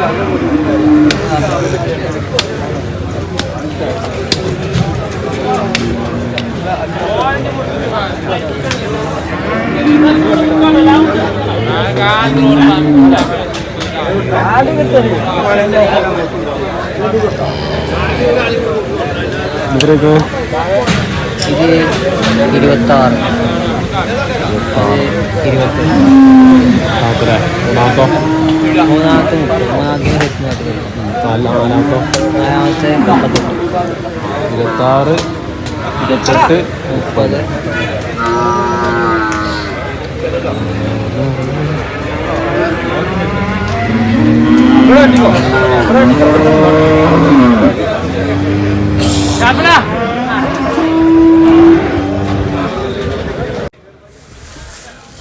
ഇത് 26 മൂന്നാമത്തെ 26, 28, 30.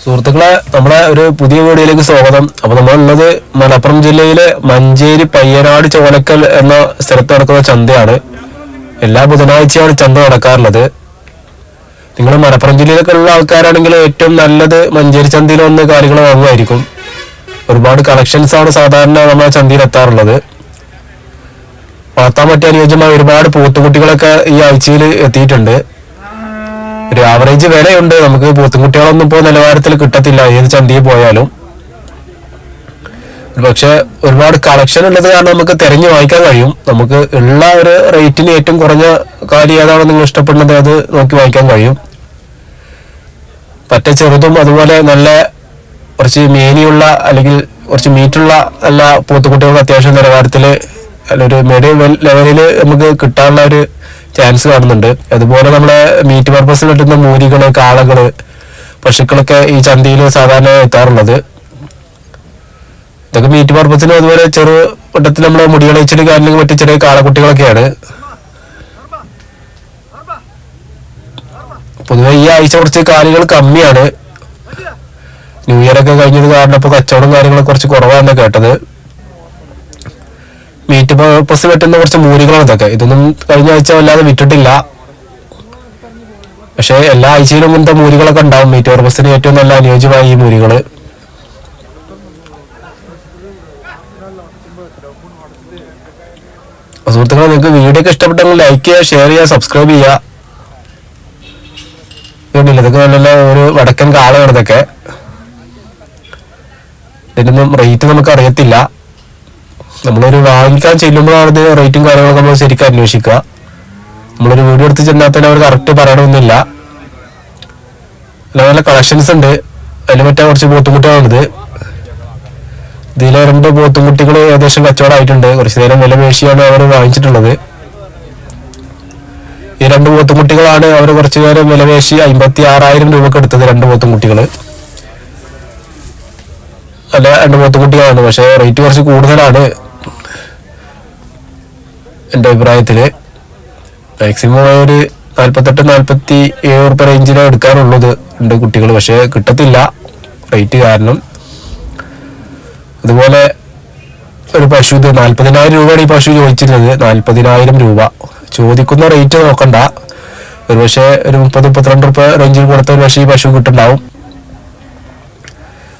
സുഹൃത്തുക്കളെ, നമ്മളെ ഒരു പുതിയ വീഡിയോയിലേക്ക് സ്വാഗതം. അപ്പൊ നമ്മളുള്ളത് മലപ്പുറം ജില്ലയിലെ മഞ്ചേരി പയ്യനാട് ചോലക്കൽ എന്ന സ്ഥലത്ത് നടക്കുന്ന ചന്തയാണ്. എല്ലാ ബുധനാഴ്ചയാണ് ചന്ത നടക്കാറുള്ളത്. നിങ്ങൾ മലപ്പുറം ജില്ലയിലൊക്കെ ഉള്ള ആൾക്കാരാണെങ്കിൽ ഏറ്റവും നല്ലത് മഞ്ചേരി ചന്തയിൽ വന്ന് കാര്യങ്ങൾ വാങ്ങുമായിരിക്കും. ഒരുപാട് കളക്ഷൻസ് ആണ് സാധാരണ നമ്മളെ ചന്തയിൽ എത്താറുള്ളത്. വളർത്താൻ പറ്റിയ അനുയോജ്യമായ ഒരുപാട് പോത്തുകുട്ടികളൊക്കെ ഈ ആഴ്ചയിൽ എത്തിയിട്ടുണ്ട്. ഒരു ആവറേജ് വിലയുണ്ട്. നമുക്ക് പോത്തുകുട്ടികളൊന്നും ഇപ്പോൾ നിലവാരത്തിൽ കിട്ടത്തില്ല ഏത് ചന്തയിൽ പോയാലും. പക്ഷെ ഒരുപാട് കളക്ഷൻ ഉള്ളത് കാരണം നമുക്ക് തിരഞ്ഞു വാങ്ങിക്കാൻ കഴിയും. നമുക്ക് ഉള്ള ഒരു റേറ്റിന് ഏറ്റവും കുറഞ്ഞ കാര്യം ഏതാണോ നിങ്ങൾ ഇഷ്ടപ്പെടുന്നത് അത് നോക്കി വാങ്ങിക്കാൻ കഴിയും. പറ്റ ചെറുതും അതുപോലെ നല്ല കുറച്ച് മേനിയുള്ള അല്ലെങ്കിൽ കുറച്ച് മീറ്റുള്ള എല്ലാ പോത്തുകുട്ടികൾക്ക് അത്യാവശ്യം നിലവാരത്തില് ഒരു മീഡിയം ലെവലില് നമുക്ക് കിട്ടാനുള്ള ഒരു ചാൻസ് കാണുന്നുണ്ട്. അതുപോലെ നമ്മളെ മീറ്റ് പർപ്പസിൽ കിട്ടുന്ന മൂരികള്, കാളകള്, പശുക്കളൊക്കെ ഈ ചന്തയിൽ സാധാരണ എത്താറുള്ളത്. ഇതൊക്കെ മീറ്റ് പർപ്പസിനും അതുപോലെ ചെറു വട്ടത്തിൽ നമ്മളെ മുടികളയിച്ചിട്ട് കാര്യങ്ങൾ പറ്റിയ ചെറിയ കാളക്കുട്ടികളൊക്കെയാണ്. പൊതുവെ ഈ ആഴ്ച കുറച്ച് കാലികൾ കമ്മിയാണ്. ന്യൂ ഇയർ ഒക്കെ കഴിഞ്ഞത് കാരണം ഇപ്പൊ കച്ചവടം കാര്യങ്ങളൊക്കെ കുറച്ച് കുറവാണെന്ന് കേട്ടത്. മീറ്റ് പർപ്പസ് പറ്റുന്ന കുറച്ച് മൂരികളാണ് ഇതൊക്കെ. ഇതൊന്നും കഴിഞ്ഞ ആഴ്ച വല്ലാതെ വിറ്റിട്ടില്ല. പക്ഷെ എല്ലാ ആഴ്ചയിലും ഇങ്ങനത്തെ മൂരികളൊക്കെ ഉണ്ടാവും. മീറ്റ് പർപ്പസിന് ഏറ്റവും നല്ല അനുയോജ്യമായ ഈ മൂരികള്. സുഹൃത്തുക്കളെ, നിങ്ങൾക്ക് വീഡിയോ ഒക്കെ ഇഷ്ടപ്പെട്ടെങ്കിൽ ലൈക്ക് ചെയ്യുക, ഷെയർ ചെയ്യുക, സബ്സ്ക്രൈബ് ചെയ്യുക. ഇതൊക്കെ നല്ല ഒരു വടക്കൻ കാളയാണ് ഇതൊക്കെ. ഇതിനൊന്നും റേറ്റ് നമുക്ക് അറിയത്തില്ല. നമ്മളൊരു വാങ്ങിക്കാൻ ചെല്ലുമ്പോഴാണ് ഇത് റേറ്റും കാര്യങ്ങളൊക്കെ നമ്മൾ ശരിക്കും അന്വേഷിക്കുക. നമ്മളൊരു വീഡിയോ എടുത്ത് ചെന്നാൽ തന്നെ അവർ കറക്റ്റ് പറയണമെന്നില്ല. നല്ല നല്ല കളക്ഷൻസ് ഉണ്ട്. അതിൽ മറ്റേ കുറച്ച് പോത്തുകുട്ടികളാണിത്. ഇതിലെ 2 പോത്തുകുട്ടികൾ ഏകദേശം കച്ചവടമായിട്ടുണ്ട്. കുറച്ച് നേരം വില പേശിയാണ് അവർ വാങ്ങിച്ചിട്ടുള്ളത്. ഈ 2 പോത്തുകുട്ടികളാണ് അവർ കുറച്ചു നേരം വില പേശി 56,000 രൂപക്ക് എടുത്തത്. 2 പോത്തുകുട്ടികൾ അല്ല 2 പോത്തുകുട്ടികളാണ്. പക്ഷെ റേറ്റ് കുറച്ച് കൂടുതലാണ് എൻ്റെ അഭിപ്രായത്തില്. മാക്സിമം ഒരു 48-47 രൂപ റേഞ്ചിലാണ് എടുക്കാറുള്ളത് 2 കുട്ടികൾ. പക്ഷെ കിട്ടത്തില്ല റേറ്റ് കാരണം. അതുപോലെ ഒരു പശു, ഇത് 40,000 രൂപയാണ് ഈ പശു ചോദിച്ചിരുന്നത്. 40,000 രൂപ ചോദിക്കുന്ന റേറ്റ് നോക്കണ്ട. ഒരു പക്ഷേ ഒരു 30-32 രൂപ റേഞ്ചിൽ കൊടുത്ത ഒരു പക്ഷേ ഈ പശു കിട്ടുണ്ടാവും.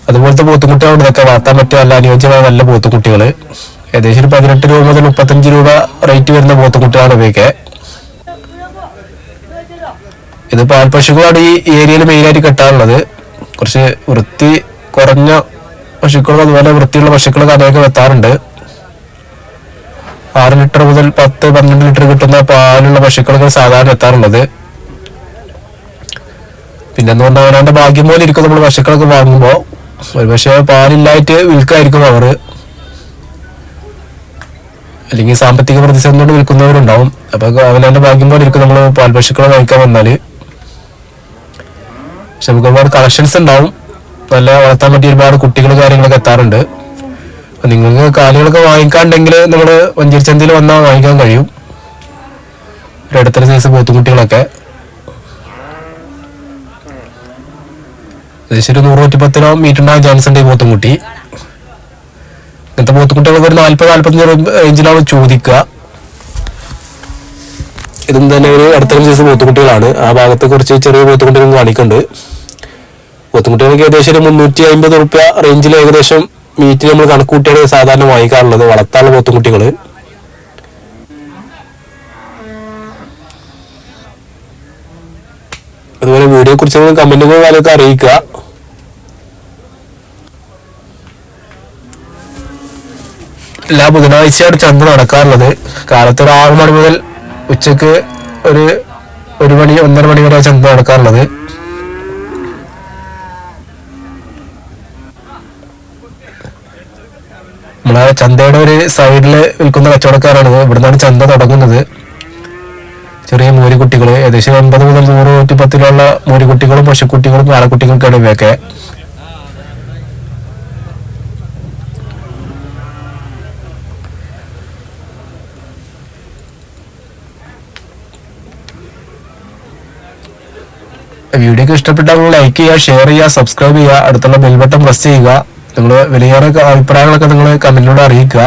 അതുപോലത്തെ പോത്തുകുട്ടികളാണ് ഇതൊക്കെ. വളർത്താൻ പറ്റിയ നല്ല അനുയോജ്യമായ നല്ല പോത്തുകുട്ടികൾ. ഏകദേശം ഒരു 18 രൂപ മുതൽ 35 രൂപ റേറ്റ് വരുന്ന പോത്തുകുട്ടികളാണ് ഇവയൊക്കെ. ഇത് പാൽപശുക്കളാണ് ഈ ഏരിയയിൽ മെയിനായിട്ട് കിട്ടാറുള്ളത്. കുറച്ച് വൃത്തി കുറഞ്ഞ പശുക്കളും അതുപോലെ വൃത്തിയുള്ള പശുക്കളൊക്കെ അതിനൊക്കെ എത്താറുണ്ട്. 6 ലിറ്റർ മുതൽ 10-12 ലിറ്റർ കിട്ടുന്ന പാലുള്ള പശുക്കളൊക്കെ സാധാരണ എത്താറുള്ളത്. പിന്നെ എന്തുകൊണ്ട് അവനവന്റെ ഭാഗ്യം പോലെ ഇരിക്കും നമ്മൾ പശുക്കളൊക്കെ വാങ്ങുമ്പോൾ. ഒരു പക്ഷേ പാലില്ലായിട്ട് വിൽക്കായിരിക്കും അവർ, അല്ലെങ്കിൽ സാമ്പത്തിക പ്രതിസന്ധി കൊണ്ട് വിൽക്കുന്നവരുണ്ടാവും. അപ്പൊ അവനവന്റെ ഭാഗ്യം പോലെ ഇരിക്കും നമ്മൾ പാൽ പശുക്കളെ വാങ്ങിക്കാൻ വന്നാല്. പക്ഷെ നമുക്ക് ഒരുപാട് കളക്ഷൻസ് ഉണ്ടാവും. നല്ല വളർത്താൻ പറ്റിയ ഒരുപാട് കുട്ടികൾ കാര്യങ്ങളൊക്കെ എത്താറുണ്ട്. അപ്പൊ നിങ്ങൾക്ക് കാലികളൊക്കെ വാങ്ങിക്കാണ്ടെങ്കിൽ നമ്മള് മഞ്ചേരി ചന്തയിൽ വന്നാൽ വാങ്ങിക്കാൻ കഴിയും. ഒരു ഇടത്തര സൈസ് പോത്തുകുട്ടികളൊക്കെ ഏകദേശം ഒരു 100-110 മീറ്റർ ഉണ്ടാകാൻ ചാൻസ് ഉണ്ട് ഈ പോത്തുകുട്ടി. ഇങ്ങനത്തെ പോത്തുകുട്ടികളൊക്കെ ഒരു 40-45 റേഞ്ചിലാണ് ചോദിക്കുക. ഇതും തന്നെ ഒരു ഇടത്തരം സൈസ് പോത്തുകുട്ടികളാണ്. ആ ഭാഗത്ത് കുറച്ച് ചെറിയ പോത്തുകുട്ടികൾ കാണിക്കുന്നുണ്ട്. പോത്തുകുട്ടികൾക്ക് ഏകദേശം ഒരു 350 രൂപ റേഞ്ചിൽ ഏകദേശം മീറ്റ് നമ്മൾ കണക്കുകൂട്ടിയാണ് സാധാരണ വാങ്ങിക്കാറുള്ളത് വളർത്താനുള്ള പോത്തുകുട്ടികള്. അതുപോലെ വീഡിയോയെ കുറിച്ച് കമന്റുകൾ കാലൊക്കെ അറിയിക്കുക. എല്ലാ ബുധനാഴ്ചയാണ് ചന്ത നടക്കാറുള്ളത്. കാലത്ത് ഒരു 6 മണി മുതൽ ഉച്ചക്ക് ഒരു 1 മണി 1:30 മണി വരെ ചന്ത നടക്കാറുള്ളത്. നമ്മളെ ചന്തയുടെ ഒരു സൈഡില് വിൽക്കുന്ന കച്ചവടക്കാരാണ്. ഇവിടുന്നാണ് ചന്ത തുടങ്ങുന്നത്. ചെറിയ മൂരിക്കുട്ടികള് ഏകദേശം 80 മുതൽ 100, 110 മൂരിക്കുട്ടികളും പശുക്കുട്ടികളും കാളക്കുട്ടികൾക്കാണ് ഇവയൊക്കെ. വീഡിയോക്ക് ഇഷ്ടപ്പെട്ടാൽ ലൈക്ക് ചെയ്യുക, ഷെയർ ചെയ്യുക, സബ്സ്ക്രൈബ് ചെയ്യുക, അടുത്തുള്ള ബെൽ ബട്ടൺ പ്രസ് ചെയ്യുക. നിങ്ങൾ വിലയേറെ അഭിപ്രായങ്ങളൊക്കെ നിങ്ങൾ കമന്റിലൂടെ അറിയിക്കുക.